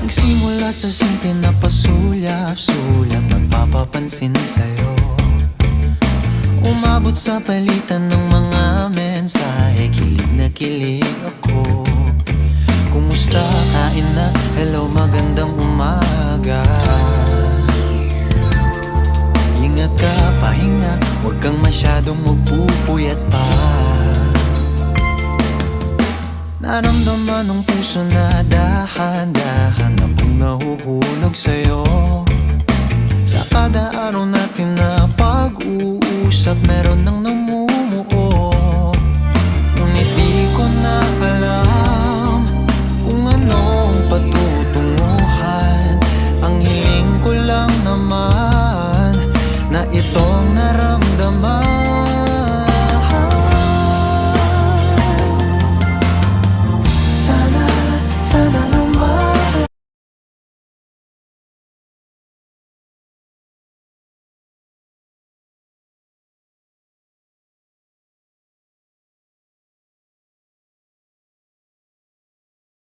Nagsimula sa simple na pasulyap-sulyap, nagpapapansin sa'yo. Umabot sa palitan ng mga mensahe, kilig na kilig ako. Kumusta, kain na, hello, magandang umaga. Ingat ka, pahinga, huwag kang masyadong magpupuyat pa. Naramdaman ng puso na dahan-dahan akong nahuhulog sa'yo. Sa kada araw natin na pag-uusap, meron nang